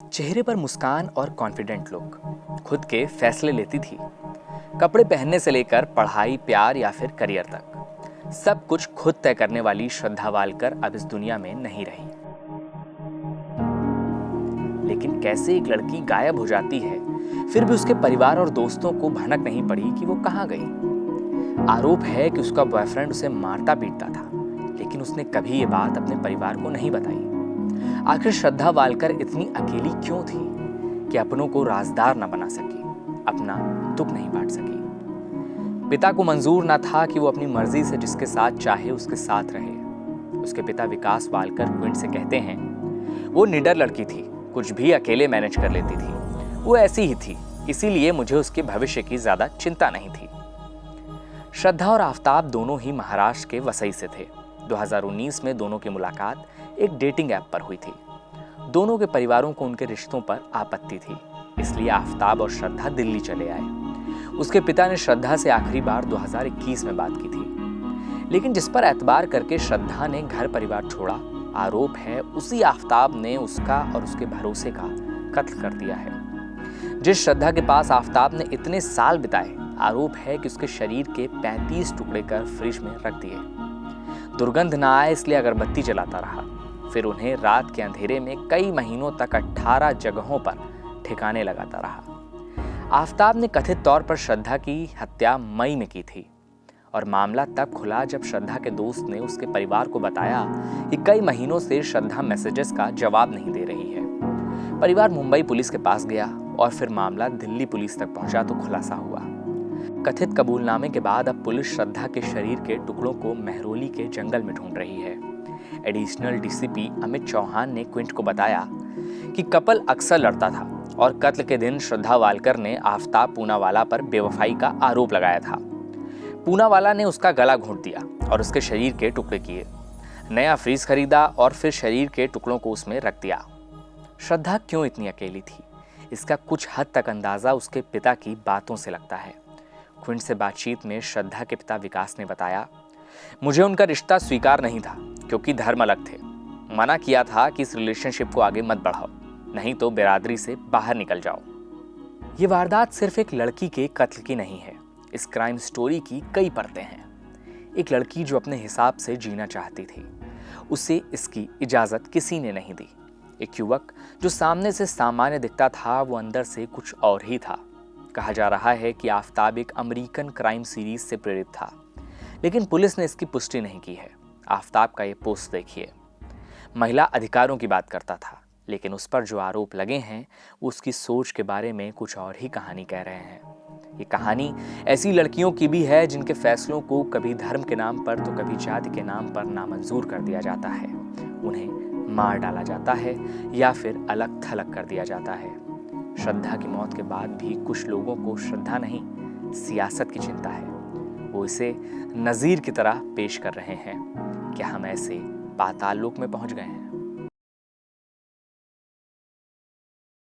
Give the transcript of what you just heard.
चेहरे पर मुस्कान और कॉन्फिडेंट लुक, खुद के फैसले लेती थी। कपड़े पहनने से लेकर पढ़ाई, प्यार या फिर करियर तक सब कुछ खुद तय करने वाली श्रद्धा वालकर अब इस दुनिया में नहीं रही। लेकिन कैसे एक लड़की गायब हो जाती है, फिर भी उसके परिवार और दोस्तों को भनक नहीं पड़ी कि वो कहाँ गई। आरोप है कि उसका बॉयफ्रेंड उसे मारता पीटता था, लेकिन उसने कभी ये बात अपने परिवार को नहीं बताई। आखिर श्रद्धा वालकर इतनी अकेली क्यों थी कि अपनों को राजदार न बना सकी, अपना दुख नहीं बांट सकी। पिता को मंजूर न था कि वो अपनी मर्जी से जिसके साथ चाहे उसके साथ रहे। उसके पिता विकास वालकर क्विंट से कहते हैं, वो निडर लड़की थी, कुछ भी अकेले मैनेज कर लेती थी। वो ऐसी ही थी, इसीलिए मुझे उसके भविष्य की ज्यादा चिंता नहीं थी। श्रद्धा और आफताब दोनों ही महाराष्ट्र के वसई से थे। 2019 में दोनों की मुलाकात एक डेटिंग ऐप पर हुई थी। दोनों के परिवारों को उनके रिश्तों पर आपत्ति थी, इसलिए आफताब और श्रद्धा दिल्ली चले आए। उसके पिता ने श्रद्धा से आखिरी बार 2021 में बात की थी, लेकिन जिस पर एतबार करके श्रद्धा ने घर परिवार छोड़ा, आरोप है उसी आफताब ने उसका और उसके भरोसे का कत्ल कर दिया है। जिस श्रद्धा के पास आफताब ने इतने साल बिताए, आरोप है कि उसके शरीर के 35 टुकड़े कर फ्रिज में रख दिए। दुर्गंध ना आए इसलिए अगरबत्ती जलाता रहा। फिर उन्हें रात के अंधेरे में कई महीनों तक 18 जगहों पर ठिकाने लगाता रहा। आफताब ने कथित तौर पर श्रद्धा की हत्या मई में की थी और मामला तब खुला जब श्रद्धा के दोस्त ने उसके परिवार को बताया कि कई महीनों से श्रद्धा मैसेजेस का जवाब नहीं दे रही है। परिवार मुंबई पुलिस के पास गया और फिर मामला दिल्ली पुलिस तक पहुंचा तो खुलासा हुआ। कथित कबूलनामे के बाद अब पुलिस श्रद्धा के शरीर के टुकड़ों को मेहरौली के जंगल में ढूंढ रही है। एडिशनल डीसीपी अमित चौहान ने क्विंट को बताया कि कपल अक्सर लड़ता था और कत्ल के दिन श्रद्धा वालकर ने आफताब पूनावाला पर बेवफाई का आरोप लगाया था। पूनावाला ने उसका गला घोंट दिया और उसके शरीर के टुकड़े किए, नया फ्रीज खरीदा और फिर शरीर के टुकड़ों को उसमें रख दिया। श्रद्धा क्यों इतनी अकेली थी, इसका कुछ हद तक अंदाजा उसके पिता की बातों से लगता है। क्विंट से बातचीत में श्रद्धा के पिता विकास ने बताया, मुझे उनका रिश्ता स्वीकार नहीं था क्योंकि धर्म अलग थे। मना किया था कि इस रिलेशनशिप को आगे मत बढ़ाओ, नहीं तो बिरादरी से बाहर निकल जाओ। ये वारदात सिर्फ एक लड़की के कत्ल की नहीं है, इस क्राइम स्टोरी की कई परतें हैं। एक लड़की जो अपने हिसाब से जीना चाहती थी, उसे इसकी इजाजत किसी ने नहीं दी। एक युवक जो सामने से सामान्य दिखता था, वो अंदर से कुछ और ही था। कहा जा रहा है कि आफताब एक अमेरिकन क्राइम सीरीज से प्रेरित था, लेकिन पुलिस ने इसकी पुष्टि नहीं की है। आफताब का ये पोस्ट देखिए। महिला अधिकारों की बात करता था, लेकिन उस पर जो आरोप लगे हैं वो उसकी सोच के बारे में कुछ और ही कहानी कह रहे हैं। ये कहानी ऐसी लड़कियों की भी है जिनके फैसलों को कभी धर्म के नाम पर तो कभी जाति के नाम पर नामंजूर कर दिया जाता है। उन्हें मार डाला जाता है या फिर अलग थलग कर दिया जाता है। श्रद्धा की मौत के बाद भी कुछ लोगों को श्रद्धा नहीं, सियासत की चिंता है। वो इसे नज़ीर की तरह पेश कर रहे हैं। क्या हम ऐसे पाताल लोक में पहुंच गए हैं?